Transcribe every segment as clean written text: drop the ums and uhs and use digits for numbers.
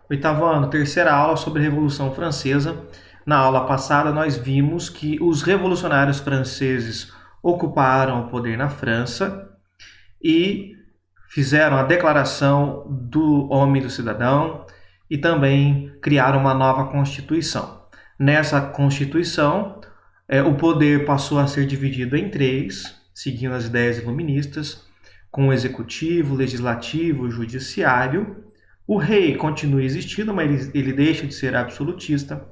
Oitavo ano, terceira aula sobre a Revolução Francesa. Na aula passada, nós vimos que os revolucionários franceses ocuparam o poder na França e fizeram a Declaração do Homem e do Cidadão e também criaram uma nova Constituição. Nessa Constituição, o poder passou a ser dividido em três, seguindo as ideias iluministas, com o Executivo, Legislativo e Judiciário. O rei continua existindo, mas ele deixa de ser absolutista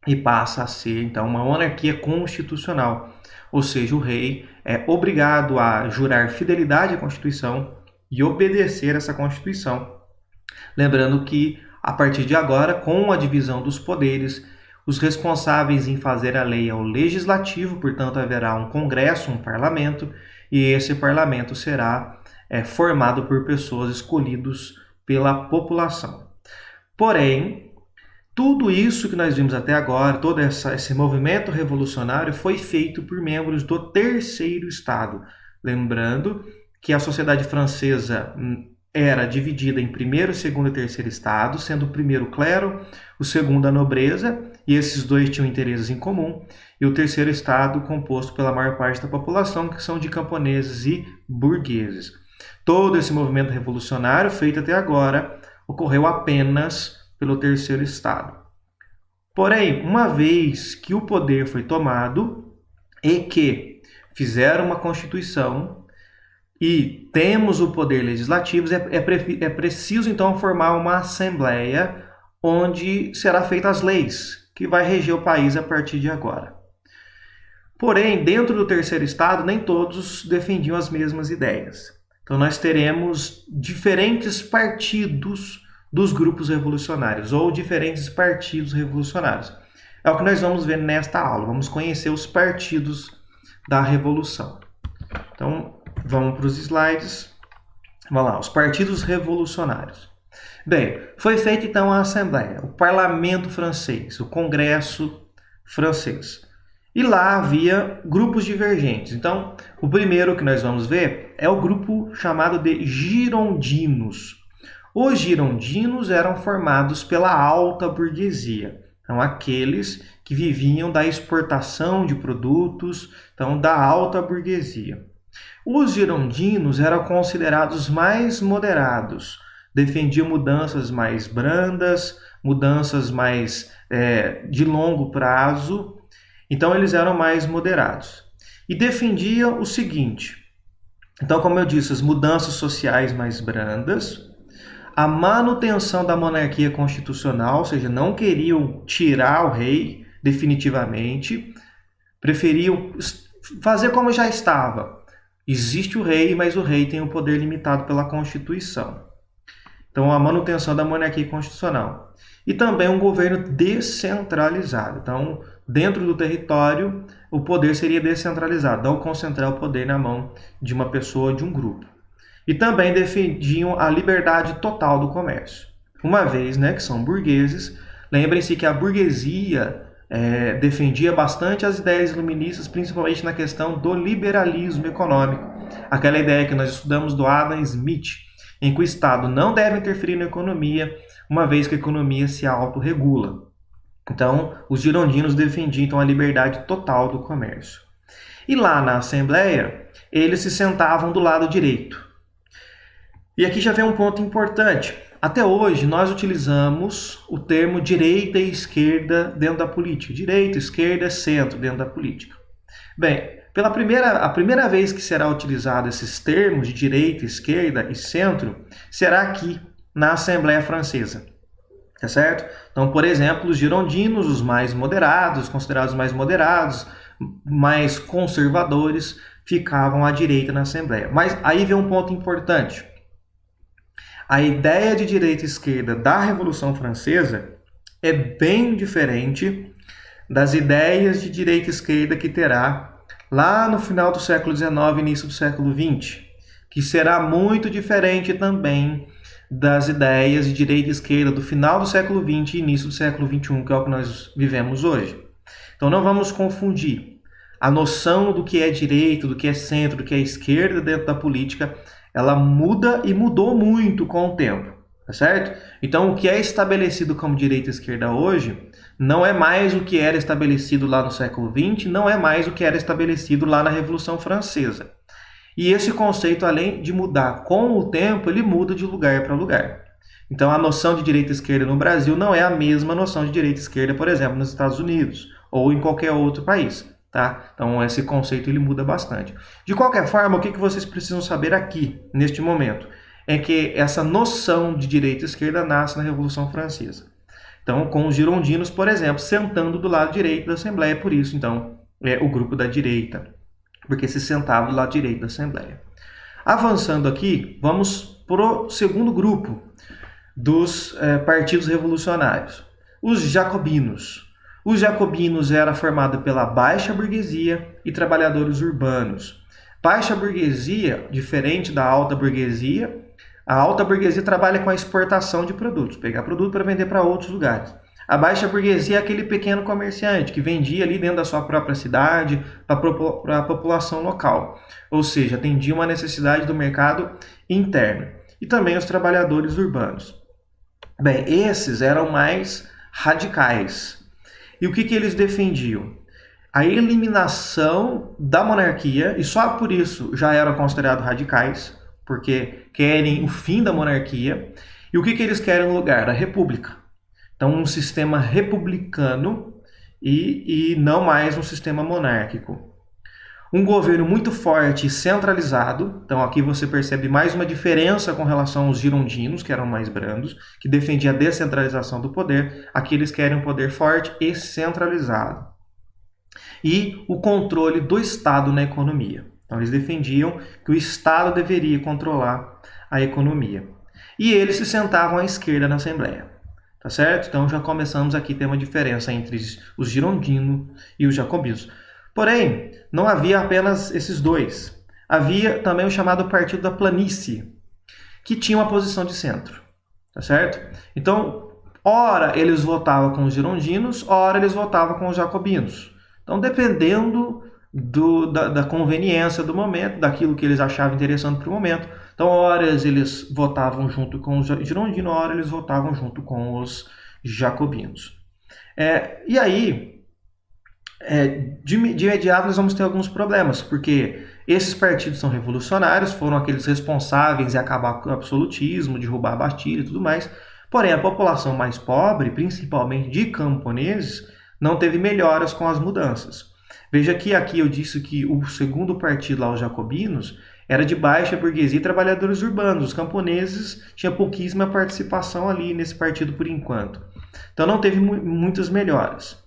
e passa a ser, então, uma monarquia constitucional. Ou seja, o rei é obrigado a jurar fidelidade à Constituição e obedecer essa Constituição. Lembrando que, a partir de agora, com a divisão dos poderes, os responsáveis em fazer a lei é o legislativo, portanto, haverá um congresso, um parlamento, e esse parlamento será formado por pessoas escolhidas pela população. Porém, tudo isso que nós vimos até agora, todo esse movimento revolucionário foi feito por membros do terceiro estado. Lembrando que a sociedade francesa era dividida em primeiro, segundo e terceiro estado, sendo o primeiro o clero, o segundo a nobreza, e esses dois tinham interesses em comum, e o terceiro estado composto pela maior parte da população, que são de camponeses e burgueses. Todo esse movimento revolucionário feito até agora ocorreu apenas pelo terceiro estado. Porém, uma vez que o poder foi tomado e que fizeram uma Constituição e temos o poder legislativo, é preciso então formar uma Assembleia onde será feitas as leis que vai reger o país a partir de agora. Porém, dentro do terceiro estado, nem todos defendiam as mesmas ideias. Então, nós teremos diferentes partidos dos grupos revolucionários, ou diferentes partidos revolucionários. É o que nós vamos ver nesta aula. Vamos conhecer os partidos da Revolução. Então, vamos para os slides. Vamos lá, os partidos revolucionários. Bem, foi feita então a Assembleia, o Parlamento francês, o Congresso francês. E lá havia grupos divergentes. Então, o primeiro que nós vamos ver é o grupo chamado de girondinos. Os girondinos eram formados pela alta burguesia. Então, aqueles que viviam da exportação de produtos, então, da alta burguesia. Os girondinos eram considerados mais moderados, defendiam mudanças mais brandas, mudanças mais de longo prazo. Então, eles eram mais moderados. E defendiam o seguinte. Então, como eu disse, as mudanças sociais mais brandas, a manutenção da monarquia constitucional, ou seja, não queriam tirar o rei definitivamente, preferiam fazer como já estava. Existe o rei, mas o rei tem o poder limitado pela Constituição. Então, a manutenção da monarquia constitucional. E também um governo descentralizado. Então, dentro do território, o poder seria descentralizado, não concentrar o poder na mão de uma pessoa ou de um grupo. E também defendiam a liberdade total do comércio. Uma vez que são burgueses, lembrem-se que a burguesia defendia bastante as ideias iluministas, principalmente na questão do liberalismo econômico. Aquela ideia que nós estudamos do Adam Smith, em que o Estado não deve interferir na economia, uma vez que a economia se autorregula. Então, os girondinos defendiam então, a liberdade total do comércio. E lá na Assembleia, eles se sentavam do lado direito. E aqui já vem um ponto importante. Até hoje, nós utilizamos o termo direita e esquerda dentro da política. Direita, esquerda, centro dentro da política. Bem, a primeira vez que será utilizado esses termos de direita, esquerda e centro, será aqui na Assembleia Francesa. Tá certo? Então, por exemplo, os girondinos, os mais moderados, considerados mais moderados, mais conservadores, ficavam à direita na Assembleia. Mas aí vem um ponto importante. A ideia de direita e esquerda da Revolução Francesa é bem diferente das ideias de direita e esquerda que terá lá no final do século XIX e início do século XX, que será muito diferente também das ideias de direita e esquerda do final do século XX e início do século XXI, que é o que nós vivemos hoje. Então não vamos confundir a noção do que é direita, do que é centro, do que é esquerda dentro da política, ela muda e mudou muito com o tempo. tá certo? Então, o que é estabelecido como direita e esquerda hoje não é mais o que era estabelecido lá no século XX, não é mais o que era estabelecido lá na Revolução Francesa. E esse conceito, além de mudar com o tempo, ele muda de lugar para lugar. Então, a noção de direita e esquerda no Brasil não é a mesma noção de direita e esquerda, por exemplo, nos Estados Unidos ou em qualquer outro país. Tá? Então, esse conceito ele muda bastante. De qualquer forma, o que vocês precisam saber aqui, neste momento, é que essa noção de direita e esquerda nasce na Revolução Francesa. Então, com os girondinos, por exemplo, sentando do lado direito da Assembleia, por isso, então, é o grupo da direita, porque se sentava do lado direito da Assembleia. Avançando aqui, vamos para o segundo grupo dos partidos revolucionários, os jacobinos. Os jacobinos era formado pela baixa burguesia e trabalhadores urbanos. Baixa burguesia, diferente da alta burguesia, a alta burguesia trabalha com a exportação de produtos, pegar produto para vender para outros lugares. A baixa burguesia é aquele pequeno comerciante que vendia ali dentro da sua própria cidade para a população local, ou seja, atendia uma necessidade do mercado interno. E também os trabalhadores urbanos. Bem, esses eram mais radicais. E o que eles defendiam? A eliminação da monarquia, e só por isso já eram considerados radicais, porque querem o fim da monarquia. E o que eles querem no lugar? A república. Então, um sistema republicano e não mais um sistema monárquico. Um governo muito forte e centralizado. Então, aqui você percebe mais uma diferença com relação aos girondinos, que eram mais brandos, que defendiam a descentralização do poder. Aqui eles querem um poder forte e centralizado. E o controle do Estado na economia. Então, eles defendiam que o Estado deveria controlar a economia. E eles se sentavam à esquerda na Assembleia. Tá certo? Então, já começamos aqui a ter uma diferença entre os girondinos e os jacobinos. Porém, não havia apenas esses dois. Havia também o chamado Partido da Planície, que tinha uma posição de centro. Tá certo? Então, ora eles votavam com os girondinos, ora eles votavam com os jacobinos. Então, dependendo da conveniência do momento, daquilo que eles achavam interessante para o momento. Então, ora eles votavam junto com os girondinos, ora eles votavam junto com os jacobinos. E aí, de imediato nós vamos ter alguns problemas, porque esses partidos são revolucionários, foram aqueles responsáveis em acabar com o absolutismo, derrubar a Bastilha e tudo mais. Porém, a população mais pobre, principalmente de camponeses, não teve melhoras com as mudanças. Veja que aqui eu disse que o segundo partido lá, os jacobinos, era de baixa burguesia e trabalhadores urbanos. Os camponeses tinham pouquíssima participação ali nesse partido por enquanto. Então não teve muitas melhoras.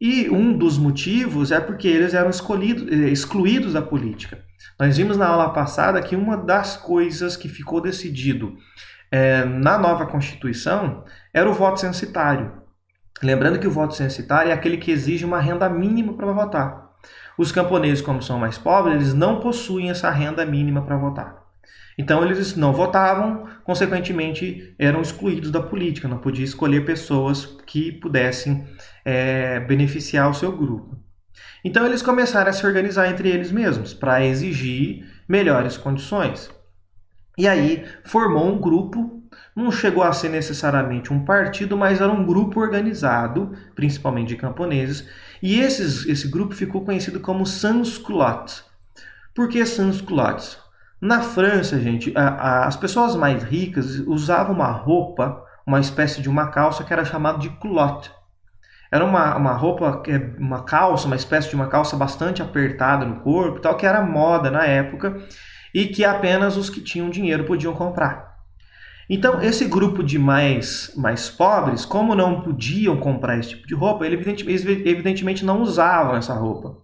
E um dos motivos é porque eles eram excluídos da política. Nós vimos na aula passada que uma das coisas que ficou decidido na nova Constituição era o voto censitário. Lembrando que o voto censitário é aquele que exige uma renda mínima para votar. Os camponeses, como são mais pobres, eles não possuem essa renda mínima para votar. Então eles não votavam, consequentemente eram excluídos da política, não podia escolher pessoas que pudessem beneficiar o seu grupo. Então eles começaram a se organizar entre eles mesmos para exigir melhores condições. E aí formou um grupo, não chegou a ser necessariamente um partido, mas era um grupo organizado, principalmente de camponeses, e esse grupo ficou conhecido como sans-culottes. Por que sans-culottes? Na França, gente, as pessoas mais ricas usavam uma roupa, uma espécie de uma calça que era chamada de culotte. Era uma roupa, uma calça, uma espécie de uma calça bastante apertada no corpo, tal, que era moda na época e que apenas os que tinham dinheiro podiam comprar. Então, esse grupo de mais pobres, como não podiam comprar esse tipo de roupa, eles evidentemente não usavam essa roupa.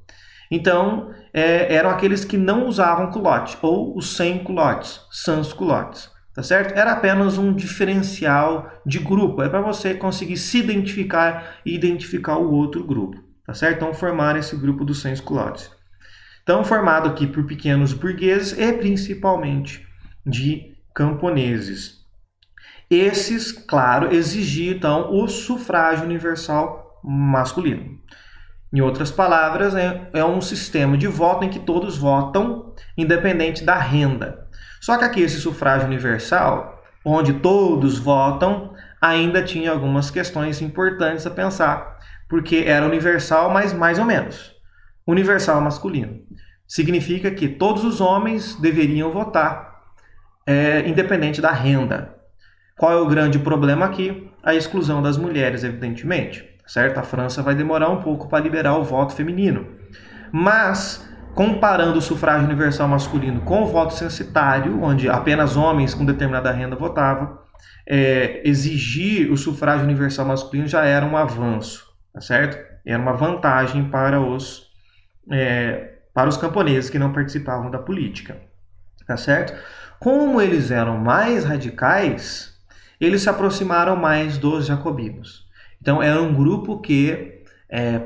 Então, eram aqueles que não usavam culotte, ou os sem culottes, sans culottes, tá certo? Era apenas um diferencial de grupo, para você conseguir se identificar e identificar o outro grupo, tá certo? Então, formar esse grupo dos sans culottes. Então, formado aqui por pequenos burgueses e principalmente de camponeses. Esses, claro, exigiam então o sufrágio universal masculino. Em outras palavras, é um sistema de voto em que todos votam, independente da renda. Só que aqui esse sufrágio universal onde todos votam, ainda tinha algumas questões importantes a pensar, porque era universal, mas mais ou menos. Universal masculino. Significa que todos os homens deveriam votar, independente da renda. Qual é o grande problema aqui? A exclusão das mulheres, evidentemente. Certo? A França vai demorar um pouco para liberar o voto feminino. Mas, comparando o sufrágio universal masculino com o voto censitário, onde apenas homens com determinada renda votavam, exigir o sufrágio universal masculino já era um avanço, tá certo? Era uma vantagem para os camponeses que não participavam da política, tá certo? Como eles eram mais radicais, eles se aproximaram mais dos jacobinos. Então, era um grupo que,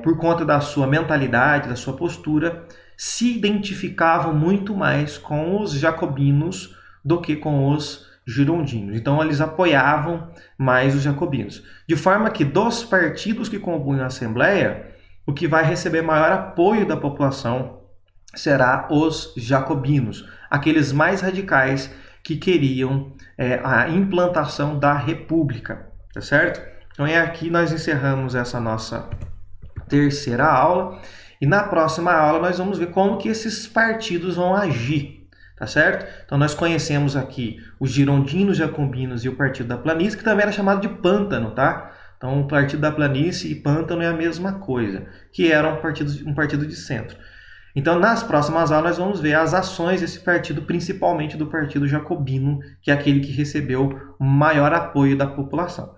por conta da sua mentalidade, da sua postura, se identificavam muito mais com os jacobinos do que com os girondinos. Então, eles apoiavam mais os jacobinos. De forma que, dos partidos que compunham a Assembleia, o que vai receber maior apoio da população será os jacobinos, aqueles mais radicais que queriam a implantação da república, tá certo? Então aqui nós encerramos essa nossa terceira aula e na próxima aula nós vamos ver como que esses partidos vão agir, tá certo? Então nós conhecemos aqui os girondinos, jacobinos e o Partido da Planície, que também era chamado de Pântano, tá? Então o Partido da Planície e Pântano é a mesma coisa, que era um partido de centro. Então, nas próximas aulas, nós vamos ver as ações desse partido, principalmente do Partido Jacobino, que é aquele que recebeu maior apoio da população.